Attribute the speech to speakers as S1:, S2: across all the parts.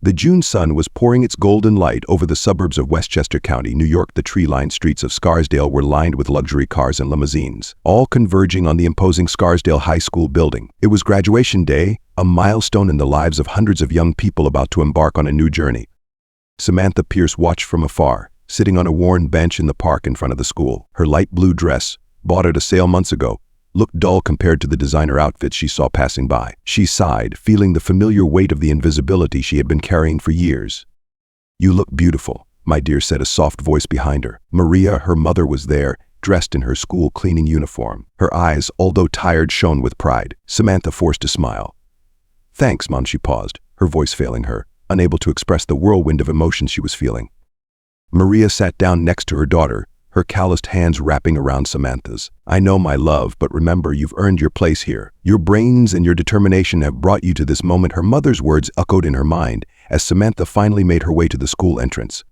S1: The June sun was pouring its golden light over the suburbs of Westchester County, New York. The tree-lined streets of Scarsdale were lined with luxury cars and limousines, all converging on the imposing Scarsdale High School building. It was graduation day, a milestone in the lives of hundreds of young people about to embark on a new journey. Samantha Pierce watched from afar, sitting on a worn bench in the park in front of the school. Her light blue dress, bought at a sale months ago, looked dull compared to the designer outfits she saw passing by. She sighed, feeling the familiar weight of the invisibility she had been carrying for years. "You look beautiful, my dear," said a soft voice behind her. Maria, her mother, was there, dressed in her school cleaning uniform. Her eyes, although tired, shone with pride. Samantha forced a smile. "Thanks, Mom," she paused, her voice failing her, unable to express the whirlwind of emotions she was feeling. Maria sat down next to her daughter, her calloused hands wrapping around Samantha's. "I know, my love, but remember, you've earned your place here. Your brains and your determination have brought you to this moment." Her mother's words echoed in her mind as Samantha finally made her way to the school entrance.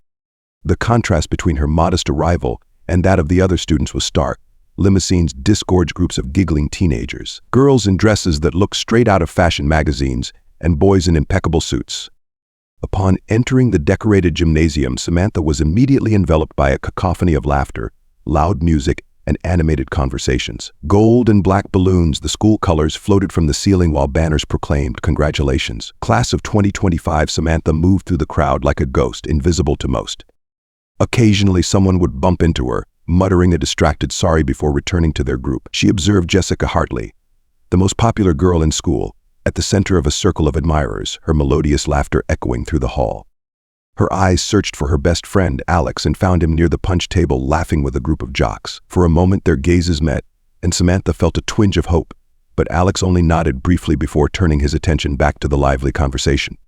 S1: The contrast between her modest arrival and that of the other students was stark. Limousines disgorged groups of giggling teenagers, girls in dresses that looked straight out of fashion magazines, and boys in impeccable suits. Upon entering the decorated gymnasium, Samantha was immediately enveloped by a cacophony of laughter, loud music, and animated conversations. Gold and black balloons, the school colors, floated from the ceiling while banners proclaimed, "Congratulations, Class of 2025." Samantha moved through the crowd like a ghost, invisible to most. Occasionally, someone would bump into her, muttering a distracted sorry before returning to their group. She observed Jessica Hartley, the most popular girl in school, at the center of a circle of admirers, her melodious laughter echoing through the hall. Her eyes searched for her best friend, Alex, and found him near the punch table laughing with a group of jocks. For a moment their gazes met, and Samantha felt a twinge of hope, but Alex only nodded briefly before turning his attention back to the lively conversation.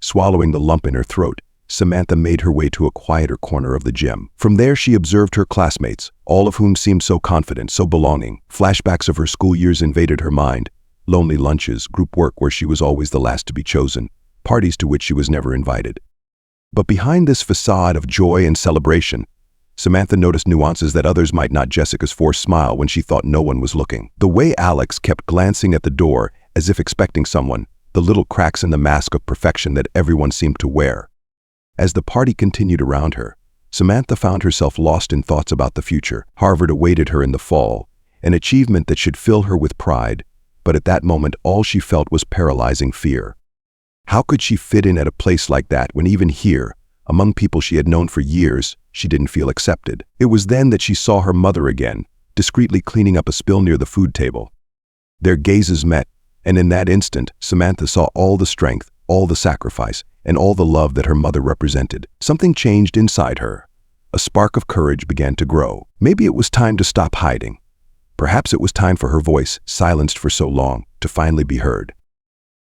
S1: Swallowing the lump in her throat, Samantha made her way to a quieter corner of the gym. From there she observed her classmates, all of whom seemed so confident, so belonging. Flashbacks of her school years invaded her mind. Lonely lunches, group work where she was always the last to be chosen, parties to which she was never invited. But behind this facade of joy and celebration, Samantha noticed nuances that others might not. Jessica's forced smile when she thought no one was looking, the way Alex kept glancing at the door as if expecting someone, the little cracks in the mask of perfection that everyone seemed to wear. As the party continued around her, Samantha found herself lost in thoughts about the future. Harvard awaited her in the fall, an achievement that should fill her with pride, but at that moment all she felt was paralyzing fear. How could she fit in at a place like that when even here, among people she had known for years, she didn't feel accepted? It was then that she saw her mother again, discreetly cleaning up a spill near the food table. Their gazes met, and in that instant, Samantha saw all the strength, all the sacrifice, and all the love that her mother represented. Something changed inside her. A spark of courage began to grow. Maybe it was time to stop hiding. Perhaps it was time for her voice, silenced for so long, to finally be heard.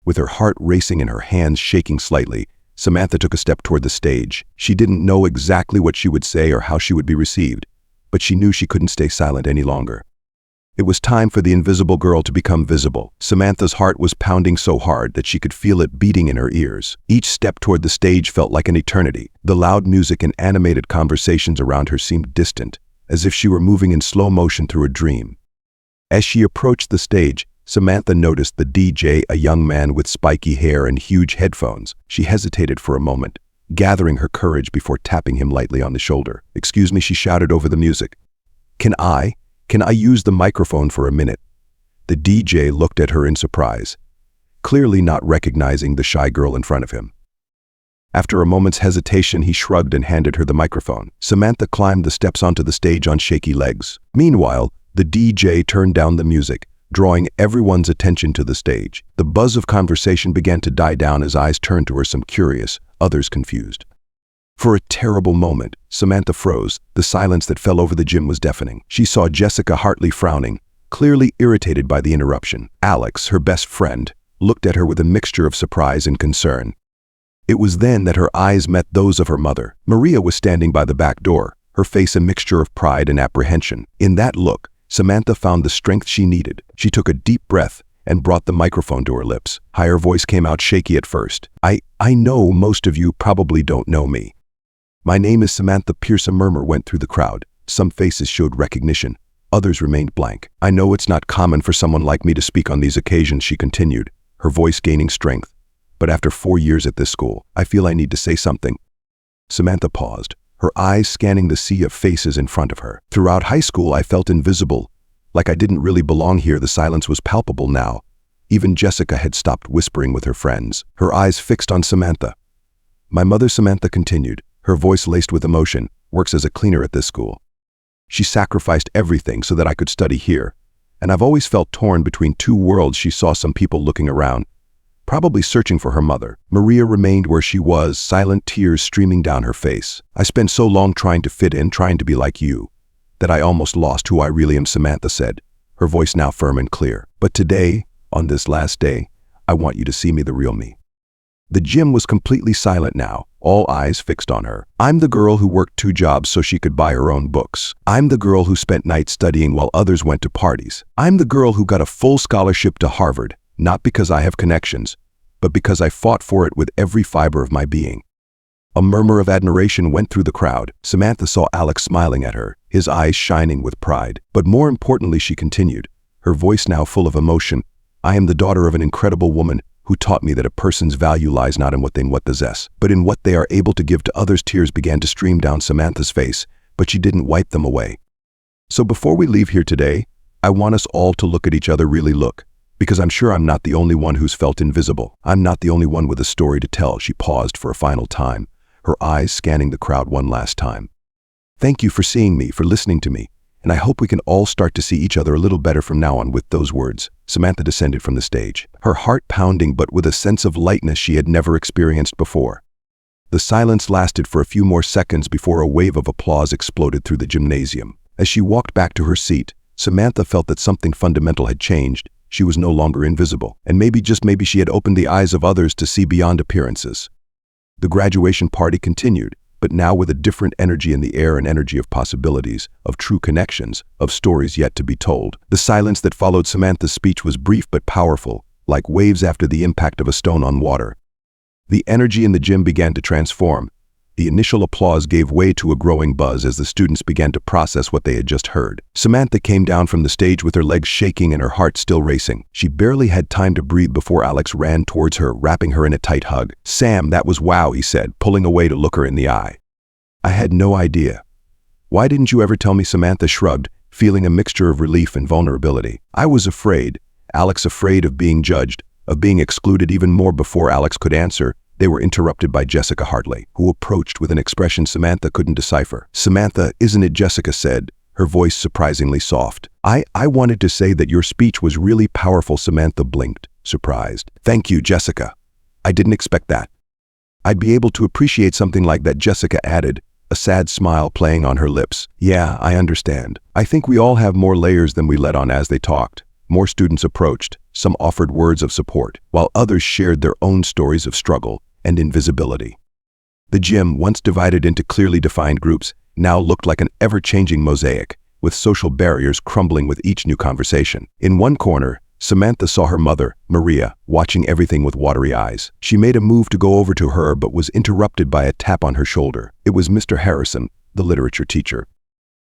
S1: With her heart racing and her hands shaking slightly, Samantha took a step toward the stage. She didn't know exactly what she would say or how she would be received, but she knew she couldn't stay silent any longer. It was time for the invisible girl to become visible. Samantha's heart was pounding so hard that she could feel it beating in her ears. Each step toward the stage felt like an eternity. The loud music and animated conversations around her seemed distant, as if she were moving in slow motion through a dream. As she approached the stage, Samantha noticed the DJ, a young man with spiky hair and huge headphones. She hesitated for a moment, gathering her courage before tapping him lightly on the shoulder. "Excuse me," she shouted over the music. Can I use the microphone for a minute?" The DJ looked at her in surprise, clearly not recognizing the shy girl in front of him. After a moment's hesitation, he shrugged and handed her the microphone. Samantha climbed the steps onto the stage on shaky legs. Meanwhile, the DJ turned down the music, drawing everyone's attention to the stage. The buzz of conversation began to die down as eyes turned to her, some curious, others confused. For a terrible moment, Samantha froze. The silence that fell over the gym was deafening. She saw Jessica Hartley frowning, clearly irritated by the interruption. Alex, her best friend, looked at her with a mixture of surprise and concern. It was then that her eyes met those of her mother. Maria was standing by the back door, her face a mixture of pride and apprehension. In that look, Samantha found the strength she needed. She took a deep breath and brought the microphone to her lips. Her voice came out shaky at first. I know most of you probably don't know me. My name is Samantha Pierce." A murmur went through the crowd. Some faces showed recognition. Others remained blank. "I know it's not common for someone like me to speak on these occasions," she continued, her voice gaining strength. but after 4 years at this school, I feel I need to say something." Samantha paused, her eyes scanning the sea of faces in front of her. "Throughout high school, I felt invisible, like I didn't really belong here." The silence was palpable now. Even Jessica had stopped whispering with her friends, her eyes fixed on Samantha. "My mother," Samantha continued, her voice laced with emotion, "works as a cleaner at this school. She sacrificed everything so that I could study here, and I've always felt torn between two worlds." She saw some people looking around, probably searching for her mother. Maria remained where she was, silent, tears streaming down her face. "I spent so long trying to fit in, trying to be like you, that I almost lost who I really am," Samantha said, her voice now firm and clear. "But today, on this last day, I want you to see me, the real me." The gym was completely silent now, all eyes fixed on her. "I'm the girl who worked 2 jobs so she could buy her own books. I'm the girl who spent nights studying while others went to parties. I'm the girl who got a full scholarship to Harvard, not because I have connections, but because I fought for it with every fiber of my being." A murmur of admiration went through the crowd. Samantha saw Alex smiling at her, his eyes shining with pride. "But more importantly," she continued, her voice now full of emotion, "I am the daughter of an incredible woman who taught me that a person's value lies not in what they possess, but in what they are able to give to others." Tears began to stream down Samantha's face, but she didn't wipe them away. "So before we leave here today, I want us all to look at each other, really look, because I'm sure I'm not the only one who's felt invisible. I'm not the only one with a story to tell." She paused for a final time, her eyes scanning the crowd one last time. "Thank you for seeing me, for listening to me, and I hope we can all start to see each other a little better from now on." With those words, Samantha descended from the stage, her heart pounding but with a sense of lightness she had never experienced before. The silence lasted for a few more seconds before a wave of applause exploded through the gymnasium. As she walked back to her seat, Samantha felt that something fundamental had changed. She was no longer invisible, and maybe, just maybe, she had opened the eyes of others to see beyond appearances. The graduation party continued, but now with a different energy in the air, an energy of possibilities, of true connections, of stories yet to be told. The silence that followed Samantha's speech was brief but powerful, like waves after the impact of a stone on water. The energy in the gym began to transform. The initial applause gave way to a growing buzz as the students began to process what they had just heard. Samantha came down from the stage with her legs shaking and her heart still racing. She barely had time to breathe before Alex ran towards her, wrapping her in a tight hug. "Sam, that was wow," he said, pulling away to look her in the eye. "I had no idea. Why didn't you ever tell me?" Samantha shrugged, feeling a mixture of relief and vulnerability. "I was afraid, Alex, afraid of being judged, of being excluded." Even more before Alex could answer, they were interrupted by Jessica Hartley, who approached with an expression Samantha couldn't decipher. "Samantha, isn't it?" Jessica said, her voice surprisingly soft. I wanted to say that your speech was really powerful." Samantha blinked, surprised. "Thank you, Jessica. I didn't expect that. I'd be able to appreciate something like that," Jessica added, a sad smile playing on her lips. "Yeah, I understand. I think we all have more layers than we let on." As they talked, more students approached. Some offered words of support, while others shared their own stories of struggle and invisibility. The gym, once divided into clearly defined groups, now looked like an ever-changing mosaic, with social barriers crumbling with each new conversation. In one corner, Samantha saw her mother, Maria, watching everything with watery eyes. She made a move to go over to her but was interrupted by a tap on her shoulder. It was Mr. Harrison, the literature teacher.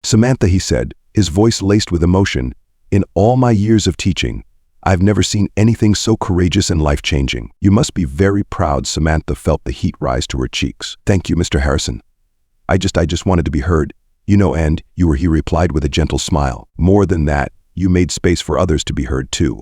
S1: "Samantha," he said, his voice laced with emotion, "in all my years of teaching, I've never seen anything so courageous and life-changing. You must be very proud." Samantha felt the heat rise to her cheeks. "Thank you, Mr. Harrison. I just wanted to be heard. And you were," he replied with a gentle smile. "More than that, you made space for others to be heard too."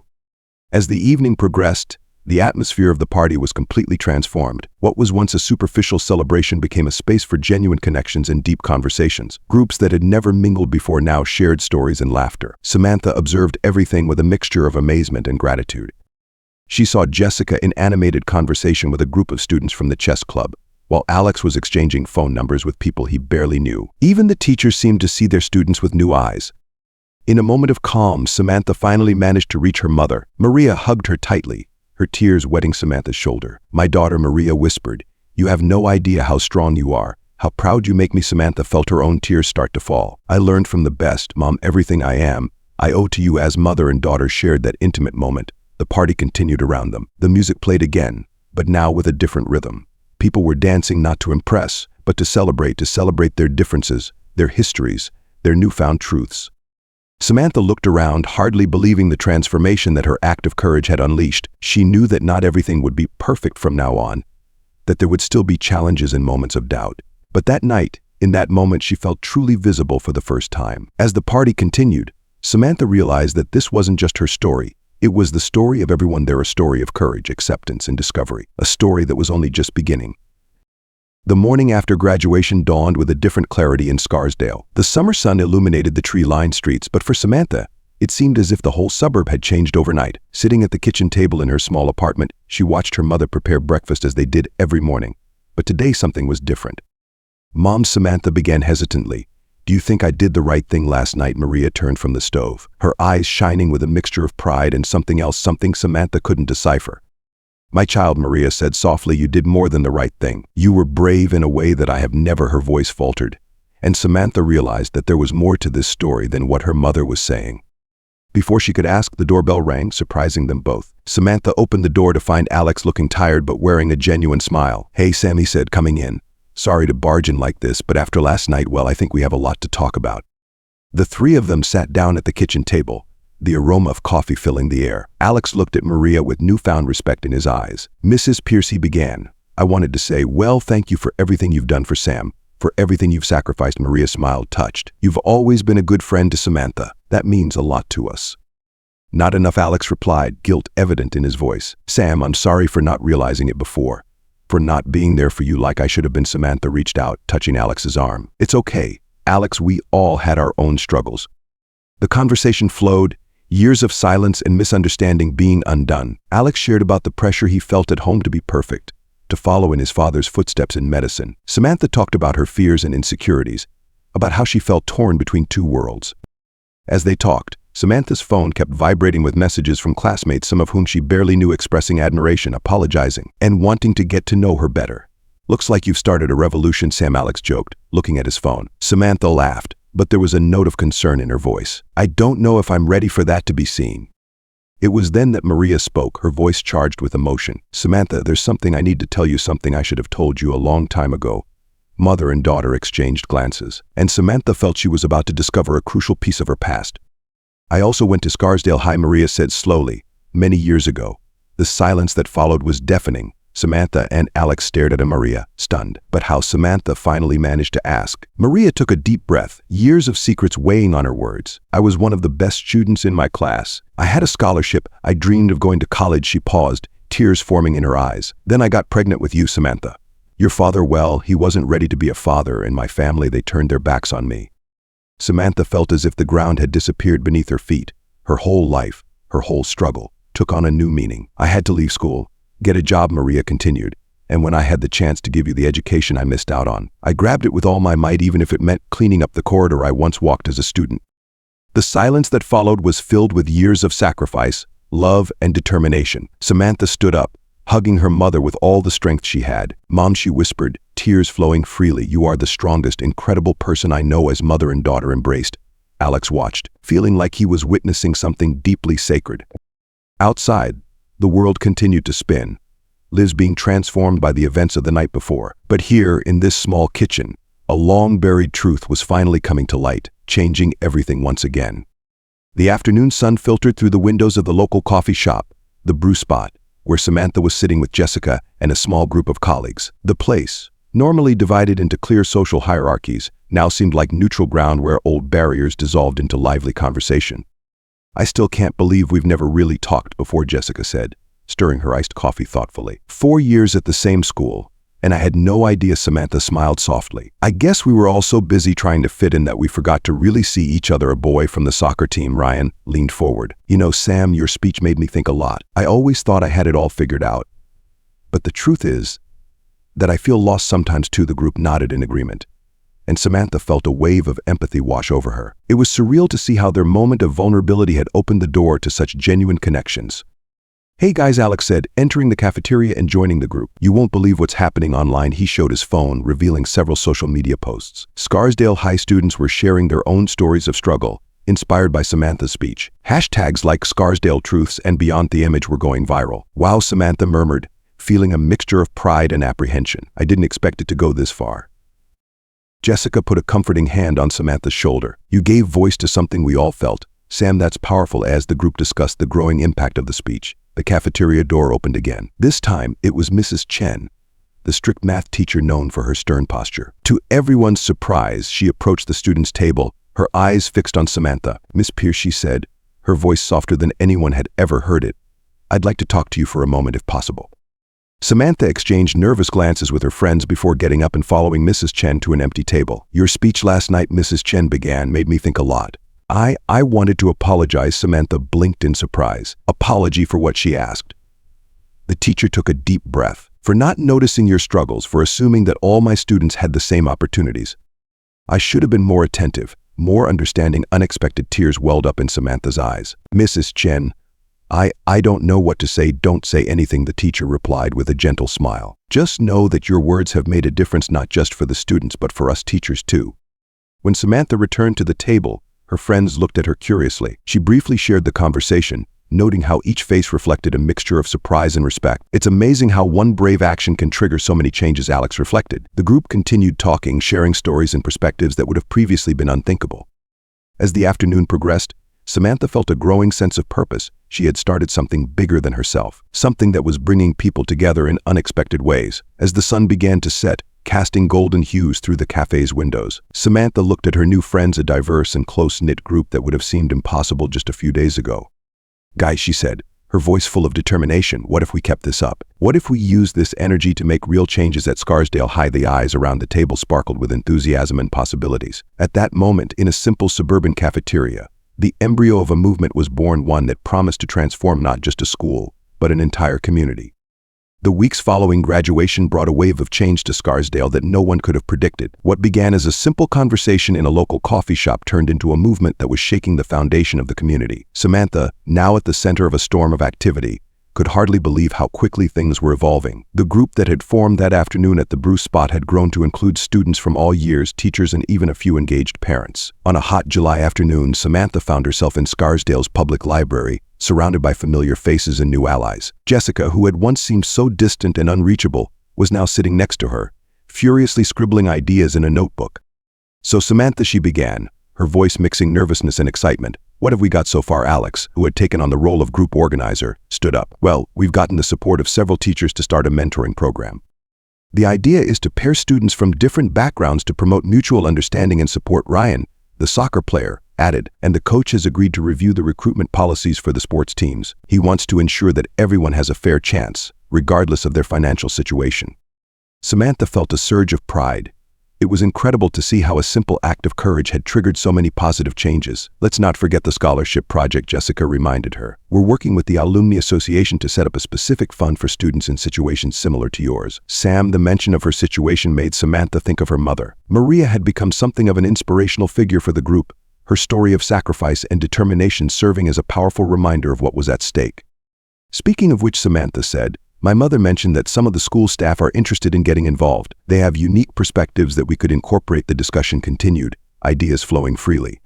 S1: As the evening progressed, the atmosphere of the party was completely transformed. What was once a superficial celebration became a space for genuine connections and deep conversations. Groups that had never mingled before now shared stories and laughter. Samantha observed everything with a mixture of amazement and gratitude. She saw Jessica in animated conversation with a group of students from the chess club, while Alex was exchanging phone numbers with people he barely knew. Even the teachers seemed to see their students with new eyes. In a moment of calm, Samantha finally managed to reach her mother. Maria hugged her tightly, her tears wetting Samantha's shoulder. "My daughter," Maria whispered, "you have no idea how strong you are, how proud you make me." Samantha felt her own tears start to fall. "I learned from the best, Mom. Everything I am, I owe to you." As mother and daughter shared that intimate moment, the party continued around them. The music played again, but now with a different rhythm. People were dancing not to impress, but to celebrate their differences, their histories, their newfound truths. Samantha looked around, hardly believing the transformation that her act of courage had unleashed. She knew that not everything would be perfect from now on, that there would still be challenges and moments of doubt. But that night, in that moment, she felt truly visible for the first time. As the party continued, Samantha realized that this wasn't just her story. It was the story of everyone there, a story of courage, acceptance, and discovery, a story that was only just beginning. The morning after graduation dawned with a different clarity in Scarsdale. The summer sun illuminated the tree-lined streets, but for Samantha, it seemed as if the whole suburb had changed overnight. Sitting at the kitchen table in her small apartment, she watched her mother prepare breakfast as they did every morning. But today something was different. "Mom," Samantha began hesitantly. "Do you think I did the right thing last night?" Maria turned from the stove, her eyes shining with a mixture of pride and something else, something Samantha couldn't decipher. "My child," Maria said softly, "you did more than the right thing. You were brave in a way that I have never." Her voice faltered, and Samantha realized that there was more to this story than what her mother was saying. Before she could ask, the doorbell rang, surprising them both. Samantha opened the door to find Alex looking tired but wearing a genuine smile. "Hey, Sam," he said, coming in. "Sorry to barge in like this, but after last night, well, I think we have a lot to talk about." The three of them sat down at the kitchen table, the aroma of coffee filling the air. Alex looked at Maria with newfound respect in his eyes. "Mrs. Pierce," he began, "I wanted to say, well, thank you for everything you've done for Sam, for everything you've sacrificed." Maria smiled, touched. "You've always been a good friend to Samantha. That means a lot to us." "Not enough," Alex replied, guilt evident in his voice. "Sam, I'm sorry for not realizing it before, for not being there for you like I should have been." Samantha reached out, touching Alex's arm. "It's okay, Alex, we all had our own struggles." The conversation flowed, years of silence and misunderstanding being undone. Alex shared about the pressure he felt at home to be perfect, to follow in his father's footsteps in medicine. Samantha talked about her fears and insecurities, about how she felt torn between two worlds. As they talked, Samantha's phone kept vibrating with messages from classmates, some of whom she barely knew, expressing admiration, apologizing, and wanting to get to know her better. "Looks like you've started a revolution, Sam," Alex joked, looking at his phone. Samantha laughed, but there was a note of concern in her voice. "I don't know if I'm ready for that to be seen." It was then that Maria spoke, her voice charged with emotion. "Samantha, there's something I need to tell you, something I should have told you a long time ago." Mother and daughter exchanged glances, and Samantha felt she was about to discover a crucial piece of her past. "I also went to Scarsdale High," Maria said slowly, "many years ago." The silence that followed was deafening. Samantha and Alex stared at Maria, stunned. But how Samantha finally managed to ask. Maria took a deep breath, years of secrets weighing on her words. "I was one of the best students in my class. I had a scholarship. I dreamed of going to college." She paused, tears forming in her eyes. "Then I got pregnant with you, Samantha. Your father, well, he wasn't ready to be a father, and my family, they turned their backs on me." Samantha felt as if the ground had disappeared beneath her feet. Her whole life, her whole struggle, took on a new meaning. "I had to leave school, get a job," Maria continued, "and when I had the chance to give you the education I missed out on, I grabbed it with all my might, even if it meant cleaning up the corridor I once walked as a student." The silence that followed was filled with years of sacrifice, love, and determination. Samantha stood up, hugging her mother with all the strength she had. "Mom," she whispered, tears flowing freely, "you are the strongest, incredible person I know." As mother and daughter embraced, Alex watched, feeling like he was witnessing something deeply sacred. Outside, the world continued to spin, Liz being transformed by the events of the night before. But here, in this small kitchen, a long-buried truth was finally coming to light, changing everything once again. The afternoon sun filtered through the windows of the local coffee shop, the Brew Spot, where Samantha was sitting with Jessica and a small group of colleagues. The place, normally divided into clear social hierarchies, now seemed like neutral ground where old barriers dissolved into lively conversation. "I still can't believe we've never really talked before," Jessica said, stirring her iced coffee thoughtfully. 4 years at the same school, and I had no idea." Samantha smiled softly. "I guess we were all so busy trying to fit in that we forgot to really see each other." A boy from the soccer team, Ryan, leaned forward. "You know, Sam, your speech made me think a lot. I always thought I had it all figured out. But the truth is that I feel lost sometimes too." The group nodded in agreement, and Samantha felt a wave of empathy wash over her. It was surreal to see how their moment of vulnerability had opened the door to such genuine connections. "Hey guys," Alex said, entering the cafeteria and joining the group. "You won't believe what's happening online." He showed his phone, revealing several social media posts. Scarsdale High students were sharing their own stories of struggle, inspired by Samantha's speech. Hashtags like Scarsdale Truths and Beyond the Image were going viral. "Wow," Samantha murmured, feeling a mixture of pride and apprehension. "I didn't expect it to go this far." Jessica put a comforting hand on Samantha's shoulder. "You gave voice to something we all felt, Sam, that's powerful. As the group discussed the growing impact of the speech, the cafeteria door opened again. This time, it was Mrs. Chen, the strict math teacher known for her stern posture. To everyone's surprise, she approached the students' table, her eyes fixed on Samantha. "Miss Pierce," she said, her voice softer than anyone had ever heard it, "I'd like to talk to you for a moment if possible." Samantha exchanged nervous glances with her friends before getting up and following Mrs. Chen to an empty table. "Your speech last night," Mrs. Chen began, "made me think a lot." I wanted to apologize," Samantha blinked in surprise. "Apology for what?" she asked. The teacher took a deep breath. "For not noticing your struggles, for assuming that all my students had the same opportunities. I should have been more attentive, more understanding." Unexpected tears welled up in Samantha's eyes. "Mrs. Chen, I don't know what to say." "Don't say anything," the teacher replied with a gentle smile. "Just know that your words have made a difference, not just for the students but for us teachers too." When Samantha returned to the table, her friends looked at her curiously. She briefly shared the conversation, noting how each face reflected a mixture of surprise and respect. "It's amazing how one brave action can trigger so many changes," Alex reflected. The group continued talking, sharing stories and perspectives that would have previously been unthinkable. As the afternoon progressed, Samantha felt a growing sense of purpose. She had started something bigger than herself, something that was bringing people together in unexpected ways. As the sun began to set, casting golden hues through the cafe's windows, Samantha looked at her new friends, a diverse and close-knit group that would have seemed impossible just a few days ago. "Guys," she said, her voice full of determination, "what if we kept this up? What if we used this energy to make real changes at Scarsdale High?" The eyes around the table sparkled with enthusiasm and possibilities. At that moment, in a simple suburban cafeteria, the embryo of a movement was born, one that promised to transform not just a school, but an entire community. The weeks following graduation brought a wave of change to Scarsdale that no one could have predicted. What began as a simple conversation in a local coffee shop turned into a movement that was shaking the foundation of the community. Samantha, now at the center of a storm of activity, could hardly believe how quickly things were evolving. The group that had formed that afternoon at the brew spot had grown to include students from all years, teachers, and even a few engaged parents. On a hot July afternoon, Samantha found herself in Scarsdale's public library, surrounded by familiar faces and new allies. Jessica, who had once seemed so distant and unreachable, was now sitting next to her, furiously scribbling ideas in a notebook. "So Samantha," she began, her voice mixing nervousness and excitement, "what have we got so far?" Alex, who had taken on the role of group organizer, stood up. "Well, we've gotten the support of several teachers to start a mentoring program. The idea is to pair students from different backgrounds to promote mutual understanding and support." Ryan, the soccer player, added, "And the coach has agreed to review the recruitment policies for the sports teams. He wants to ensure that everyone has a fair chance, regardless of their financial situation." Samantha felt a surge of pride. It was incredible to see how a simple act of courage had triggered so many positive changes. "Let's not forget the scholarship project," Jessica reminded her. "We're working with the Alumni Association to set up a specific fund for students in situations similar to yours." Sam, the mention of her situation made Samantha think of her mother. Maria had become something of an inspirational figure for the group, her story of sacrifice and determination serving as a powerful reminder of what was at stake. "Speaking of which," Samantha said, "my mother mentioned that some of the school staff are interested in getting involved. They have unique perspectives that we could incorporate." The discussion continued, ideas flowing freely.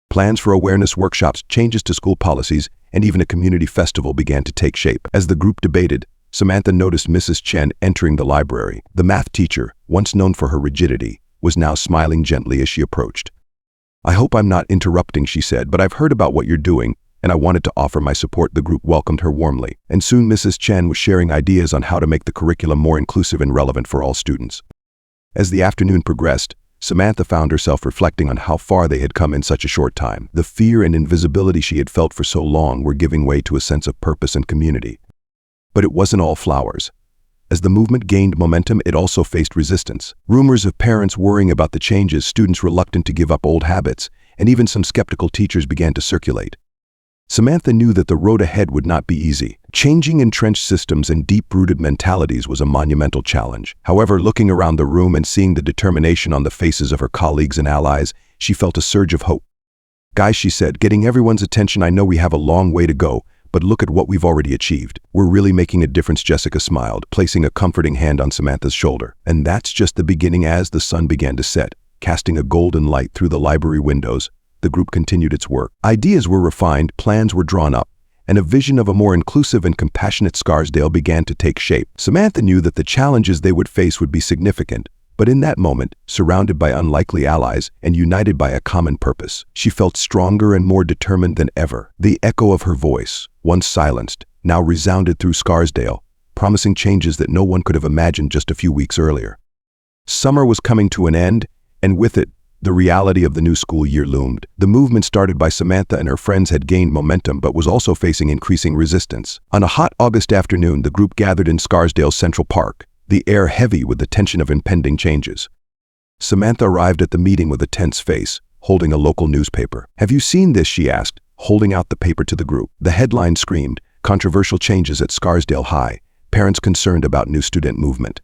S1: Plans for awareness workshops, changes to school policies, and even a community festival began to take shape. As the group debated, Samantha noticed Mrs. Chen entering the library. The math teacher, once known for her rigidity, was now smiling gently as she approached. "I hope I'm not interrupting," she said, "but I've heard about what you're doing, and I wanted to offer my support." The group welcomed her warmly, and soon Mrs. Chen was sharing ideas on how to make the curriculum more inclusive and relevant for all students. As the afternoon progressed, Samantha found herself reflecting on how far they had come in such a short time. The fear and invisibility she had felt for so long were giving way to a sense of purpose and community. But it wasn't all flowers. As the movement gained momentum, it also faced resistance. Rumors of parents worrying about the changes, students reluctant to give up old habits, and even some skeptical teachers began to circulate. Samantha knew that the road ahead would not be easy. Changing entrenched systems and deep-rooted mentalities was a monumental challenge. However, looking around the room and seeing the determination on the faces of her colleagues and allies, she felt a surge of hope. "Guys," she said, getting everyone's attention, "I know we have a long way to go, but look at what we've already achieved. We're really making a difference." Jessica smiled, placing a comforting hand on Samantha's shoulder. "And that's just the beginning." As the sun began to set, casting a golden light through the library windows, the group continued its work. Ideas were refined, plans were drawn up, and a vision of a more inclusive and compassionate Scarsdale began to take shape. Samantha knew that the challenges they would face would be significant, But in that moment, surrounded by unlikely allies and united by a common purpose, she felt stronger and more determined than ever. The echo of her voice, once silenced, now resounded through Scarsdale, promising changes that no one could have imagined just a few weeks earlier. Summer was coming to an end, and with it, the reality of the new school year loomed. The movement started by Samantha and her friends had gained momentum but was also facing increasing resistance. On a hot August afternoon, the group gathered in Scarsdale's Central Park, the air heavy with the tension of impending changes. Samantha arrived at the meeting with a tense face, holding a local newspaper. "Have you seen this?" she asked, holding out the paper to the group. The headline screamed, "Controversial changes at Scarsdale High. Parents concerned about new student movement."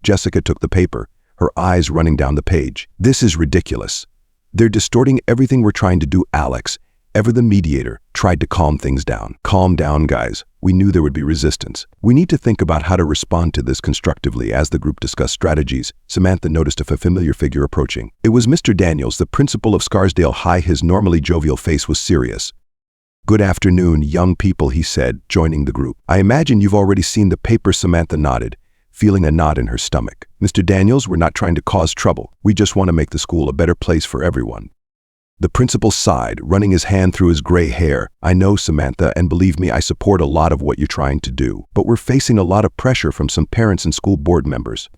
S1: Jessica took the paper, her eyes running down the page. "This is ridiculous. They're distorting everything we're trying to do." Alex, ever the mediator, tried to calm things down. "Calm down, guys. We knew there would be resistance. We need to think about how to respond to this constructively." As the group discussed strategies, Samantha noticed a familiar figure approaching. It was Mr. Daniels, the principal of Scarsdale High. His normally jovial face was serious. "Good afternoon, young people," he said, joining the group. "I imagine you've already seen the paper." Samantha nodded, feeling a knot in her stomach. "Mr. Daniels, we're not trying to cause trouble. We just want to make the school a better place for everyone." The principal sighed, running his hand through his gray hair. "I know, Samantha, and believe me, I support a lot of what you're trying to do. But we're facing a lot of pressure from some parents and school board members."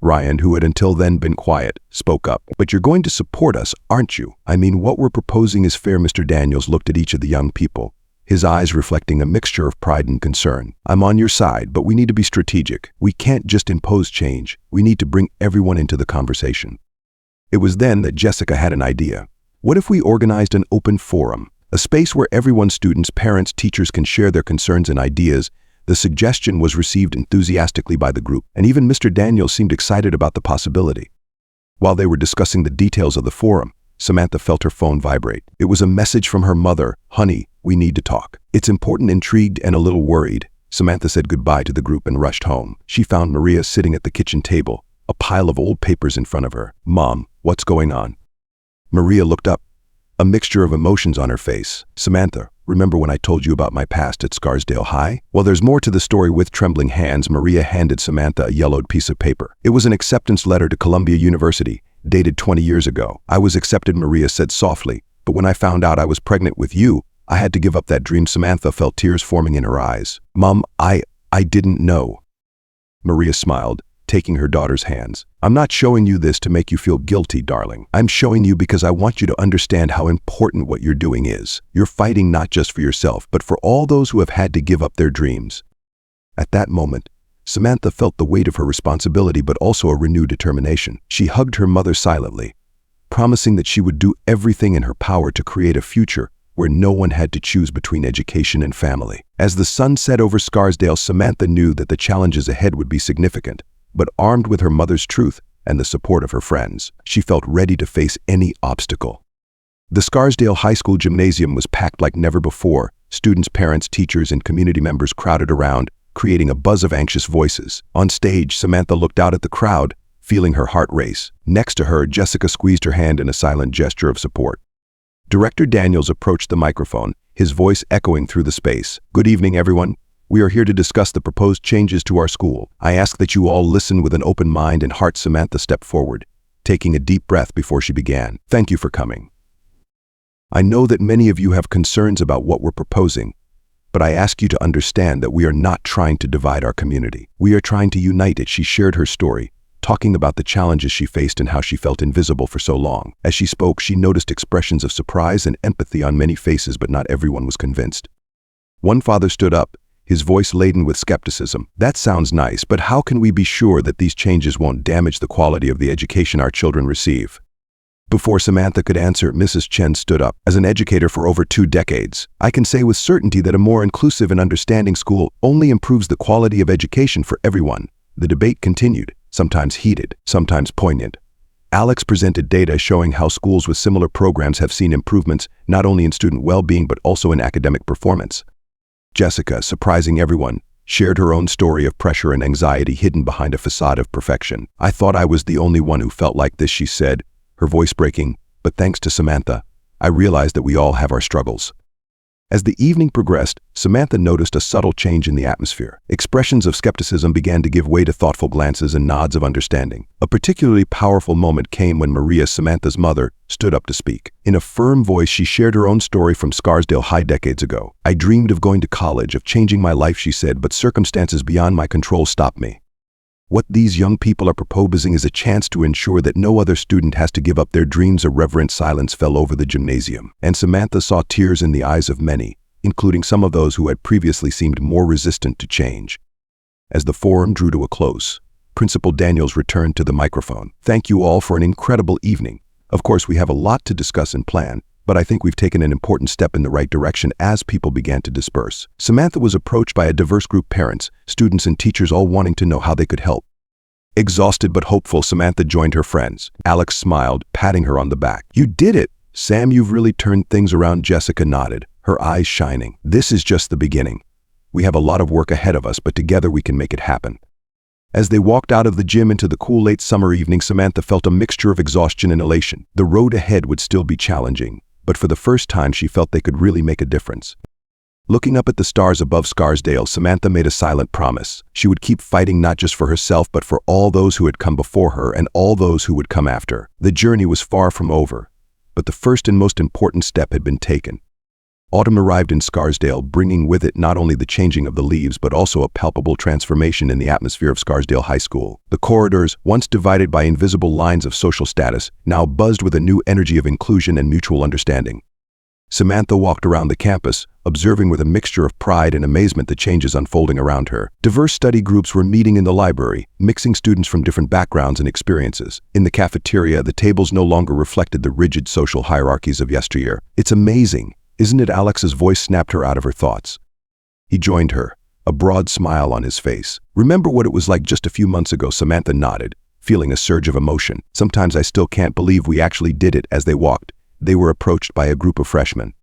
S1: Ryan, who had until then been quiet, spoke up. "But you're going to support us, aren't you? I mean, what we're proposing is fair." Mr. Daniels looked at each of the young people, his eyes reflecting a mixture of pride and concern. "I'm on your side, but we need to be strategic. We can't just impose change. We need to bring everyone into the conversation." It was then that Jessica had an idea. What if we organized an open forum, a space where everyone, students, parents, teachers, can share their concerns and ideas? The suggestion was received enthusiastically by the group, and even Mr. Daniels seemed excited about the possibility. While they were discussing the details of the forum, Samantha felt her phone vibrate. It was a message from her mother. "Honey, we need to talk." "It's important." Intrigued and a little worried, Samantha said goodbye to the group and rushed home. She found Maria sitting at the kitchen table, a pile of old papers in front of her. "Mom, what's going on?" Maria looked up, a mixture of emotions on her face. "Samantha, remember when I told you about my past at Scarsdale High? Well, there's more to the story." With trembling hands, Maria handed Samantha a yellowed piece of paper. It was an acceptance letter to Columbia University, dated 20 years ago. "I was accepted," Maria said softly, "but when I found out I was pregnant with you, I had to give up that dream." Samantha felt tears forming in her eyes. "Mom, I didn't know." Maria smiled, taking her daughter's hands. "I'm not showing you this to make you feel guilty, darling. I'm showing you because I want you to understand how important what you're doing is. You're fighting not just for yourself, but for all those who have had to give up their dreams." At that moment, Samantha felt the weight of her responsibility but also a renewed determination. She hugged her mother silently, promising that she would do everything in her power to create a future where no one had to choose between education and family. As the sun set over Scarsdale, Samantha knew that the challenges ahead would be significant. But armed with her mother's truth and the support of her friends, she felt ready to face any obstacle. The Scarsdale High School gymnasium was packed like never before. Students, parents, teachers, and community members crowded around, creating a buzz of anxious voices. On stage, Samantha looked out at the crowd, feeling her heart race. Next to her, Jessica squeezed her hand in a silent gesture of support. Director Daniels approached the microphone, his voice echoing through the space. "Good evening, everyone. We are here to discuss the proposed changes to our school. I ask that you all listen with an open mind and heart." Samantha stepped forward, taking a deep breath before she began. "Thank you for coming. I know that many of you have concerns about what we're proposing, but I ask you to understand that we are not trying to divide our community. We are trying to unite it." She shared her story, talking about the challenges she faced and how she felt invisible for so long. As she spoke, she noticed expressions of surprise and empathy on many faces, but not everyone was convinced. One father stood up, his voice laden with skepticism. "That sounds nice, but how can we be sure that these changes won't damage the quality of the education our children receive?" Before Samantha could answer, Mrs. Chen stood up. "As an educator for over 2 decades, I can say with certainty that a more inclusive and understanding school only improves the quality of education for everyone." The debate continued, sometimes heated, sometimes poignant. Alex presented data showing how schools with similar programs have seen improvements not only in student well-being but also in academic performance. Jessica, surprising everyone, shared her own story of pressure and anxiety hidden behind a facade of perfection. "I thought I was the only one who felt like this," she said, her voice breaking, "but thanks to Samantha, I realized that we all have our struggles." As the evening progressed, Samantha noticed a subtle change in the atmosphere. Expressions of skepticism began to give way to thoughtful glances and nods of understanding. A particularly powerful moment came when Maria, Samantha's mother, stood up to speak. In a firm voice, she shared her own story from Scarsdale High decades ago. "I dreamed of going to college, of changing my life," she said, "but circumstances beyond my control stopped me. What these young people are proposing is a chance to ensure that no other student has to give up their dreams." A reverent silence fell over the gymnasium, and Samantha saw tears in the eyes of many, including some of those who had previously seemed more resistant to change. As the forum drew to a close, Principal Daniels returned to the microphone. "Thank you all for an incredible evening. Of course, we have a lot to discuss and plan, but I think we've taken an important step in the right direction." As people began to disperse, Samantha was approached by a diverse group: parents, students, and teachers, all wanting to know how they could help. Exhausted but hopeful, Samantha joined her friends. Alex smiled, patting her on the back. "You did it! Sam, you've really turned things around." Jessica nodded, her eyes shining. "This is just the beginning. We have a lot of work ahead of us, but together we can make it happen." As they walked out of the gym into the cool late summer evening, Samantha felt a mixture of exhaustion and elation. The road ahead would still be challenging, but for the first time she felt they could really make a difference. Looking up at the stars above Scarsdale, Samantha made a silent promise. She would keep fighting, not just for herself, but for all those who had come before her and all those who would come after. The journey was far from over, but the first and most important step had been taken. Autumn arrived in Scarsdale, bringing with it not only the changing of the leaves, but also a palpable transformation in the atmosphere of Scarsdale High School. The corridors, once divided by invisible lines of social status, now buzzed with a new energy of inclusion and mutual understanding. Samantha walked around the campus, observing with a mixture of pride and amazement the changes unfolding around her. Diverse study groups were meeting in the library, mixing students from different backgrounds and experiences. In the cafeteria, the tables no longer reflected the rigid social hierarchies of yesteryear. "It's amazing, isn't it?" Alex's voice snapped her out of her thoughts. He joined her, a broad smile on his face. "Remember what it was like just a few months ago?" Samantha nodded, feeling a surge of emotion. "Sometimes I still can't believe we actually did it." As they walked, they were approached by a group of freshmen.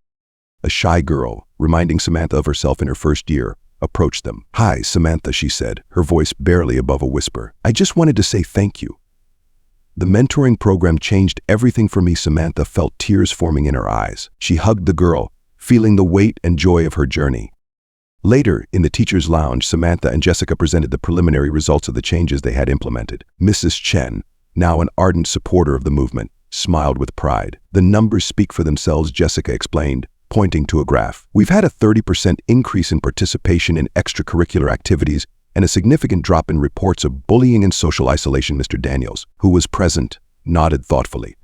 S1: A shy girl, reminding Samantha of herself in her first year, approached them. "Hi, Samantha," she said, her voice barely above a whisper. "I just wanted to say thank you. The mentoring program changed everything for me." Samantha felt tears forming in her eyes. She hugged the girl, feeling the weight and joy of her journey. Later, in the teacher's lounge, Samantha and Jessica presented the preliminary results of the changes they had implemented. Mrs. Chen, now an ardent supporter of the movement, smiled with pride. "The numbers speak for themselves," Jessica explained, pointing to a graph. "We've had a 30% increase in participation in extracurricular activities and a significant drop in reports of bullying and social isolation." Mr. Daniels, who was present, nodded thoughtfully.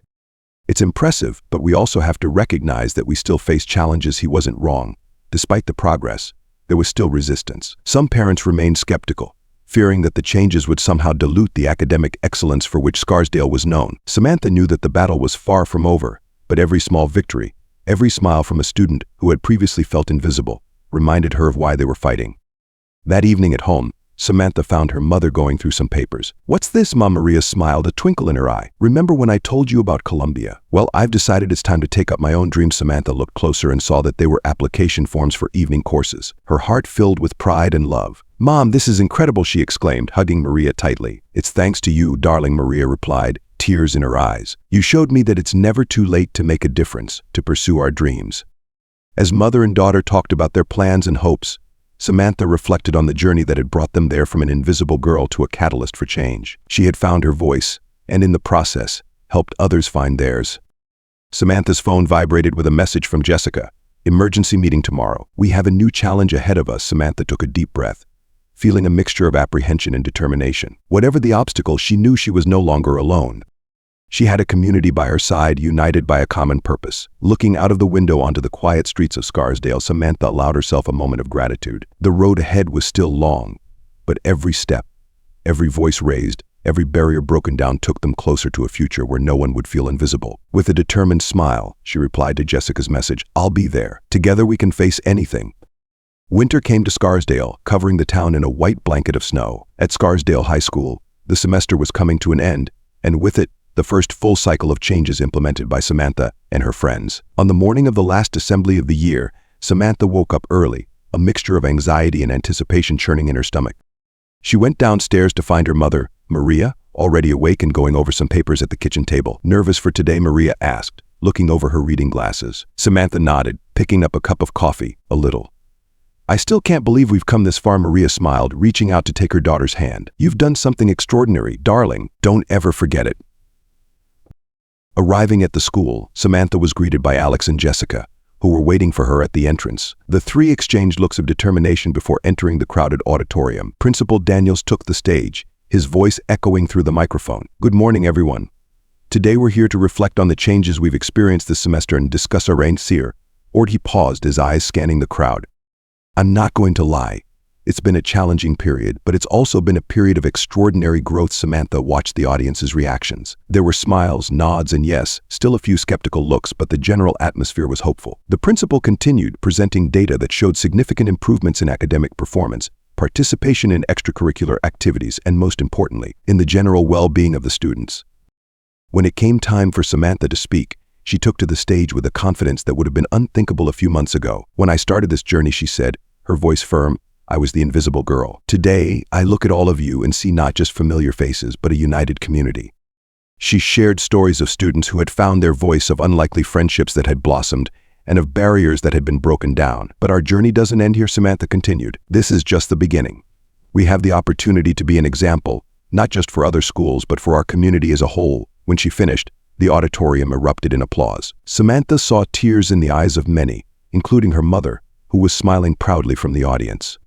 S1: "It's impressive, but we also have to recognize that we still face challenges." He wasn't wrong. Despite the progress, there was still resistance. Some parents remained skeptical, fearing that the changes would somehow dilute the academic excellence for which Scarsdale was known. Samantha knew that the battle was far from over, but every small victory, every smile from a student who had previously felt invisible, reminded her of why they were fighting. That evening at home, Samantha found her mother going through some papers. "What's this, Mom?" Maria smiled, a twinkle in her eye. "Remember when I told you about Columbia? Well, I've decided it's time to take up my own dreams." Samantha looked closer and saw that they were application forms for evening courses. Her heart filled with pride and love. "Mom, this is incredible," she exclaimed, hugging Maria tightly. "It's thanks to you, darling," Maria replied, tears in her eyes. "You showed me that it's never too late to make a difference, to pursue our dreams." As mother and daughter talked about their plans and hopes, Samantha reflected on the journey that had brought them there, from an invisible girl to a catalyst for change. She had found her voice, and in the process, helped others find theirs. Samantha's phone vibrated with a message from Jessica. "Emergency meeting tomorrow. We have a new challenge ahead of us." Samantha took a deep breath, feeling a mixture of apprehension and determination. Whatever the obstacle, she knew she was no longer alone. She had a community by her side, united by a common purpose. Looking out of the window onto the quiet streets of Scarsdale, Samantha allowed herself a moment of gratitude. The road ahead was still long, but every step, every voice raised, every barrier broken down took them closer to a future where no one would feel invisible. With a determined smile, she replied to Jessica's message, "I'll be there. Together we can face anything." Winter came to Scarsdale, covering the town in a white blanket of snow. At Scarsdale High School, the semester was coming to an end, and with it, the first full cycle of changes implemented by Samantha and her friends. On the morning of the last assembly of the year, Samantha woke up early, a mixture of anxiety and anticipation churning in her stomach. She went downstairs to find her mother, Maria, already awake and going over some papers at the kitchen table. "Nervous for today?" Maria asked, looking over her reading glasses. Samantha nodded, picking up a cup of coffee, a little. "I still can't believe we've come this far," Maria smiled, reaching out to take her daughter's hand. "You've done something extraordinary, darling. Don't ever forget it." Arriving at the school, Samantha was greeted by Alex and Jessica, who were waiting for her at the entrance. The three exchanged looks of determination before entering the crowded auditorium. Principal Daniels took the stage, his voice echoing through the microphone. "Good morning, everyone. Today we're here to reflect on the changes we've experienced this semester and discuss our reign seer." Or he paused, his eyes scanning the crowd. "I'm not going to lie. It's been a challenging period, but it's also been a period of extraordinary growth." Samantha watched the audience's reactions. There were smiles, nods, and yes, still a few skeptical looks, but the general atmosphere was hopeful. The principal continued, presenting data that showed significant improvements in academic performance, participation in extracurricular activities, and most importantly, in the general well-being of the students. When it came time for Samantha to speak, she took to the stage with a confidence that would have been unthinkable a few months ago. "When I started this journey," she said, her voice firm, "I was the invisible girl. Today, I look at all of you and see not just familiar faces, but a united community." She shared stories of students who had found their voice, of unlikely friendships that had blossomed, and of barriers that had been broken down. "But our journey doesn't end here," Samantha continued. "This is just the beginning. We have the opportunity to be an example, not just for other schools, but for our community as a whole." When she finished, the auditorium erupted in applause. Samantha saw tears in the eyes of many, including her mother, who was smiling proudly from the audience.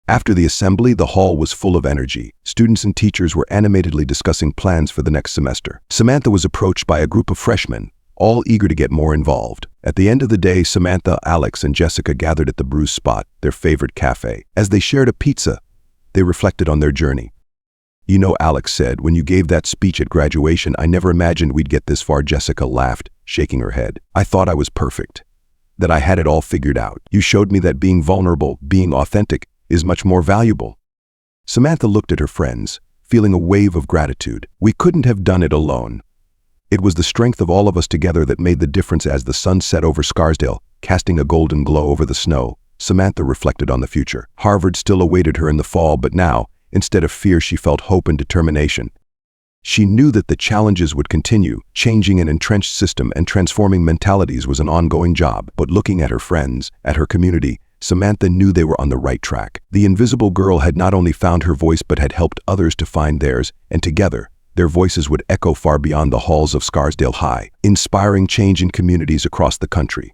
S1: After the assembly, the hall was full of energy. Students and teachers were animatedly discussing plans for the next semester. Samantha was approached by a group of freshmen, all eager to get more involved. At the end of the day, Samantha, Alex, and Jessica gathered at the Bruce Spot, their favorite cafe. As they shared a pizza, they reflected on their journey. "You know," Alex said, "when you gave that speech at graduation, I never imagined we'd get this far." Jessica laughed, shaking her head. "I thought I was perfect, that I had it all figured out. You showed me that being vulnerable, being authentic, is much more valuable." Samantha looked at her friends, feeling a wave of gratitude. "We couldn't have done it alone. It was the strength of all of us together that made the difference." As the sun set over Scarsdale, casting a golden glow over the snow, Samantha reflected on the future. Harvard still awaited her in the fall, but now, instead of fear, she felt hope and determination. She knew that the challenges would continue. Changing an entrenched system and transforming mentalities was an ongoing job. But looking at her friends, at her community, Samantha knew they were on the right track. The invisible girl had not only found her voice but had helped others to find theirs, and together, their voices would echo far beyond the halls of Scarsdale High, inspiring change in communities across the country.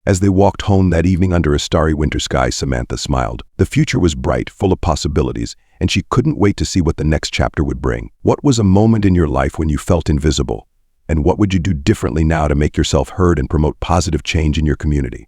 S1: As they walked home that evening under a starry winter sky, Samantha smiled. The future was bright, full of possibilities, and she couldn't wait to see what the next chapter would bring. What was a moment in your life when you felt invisible? And what would you do differently now to make yourself heard and promote positive change in your community?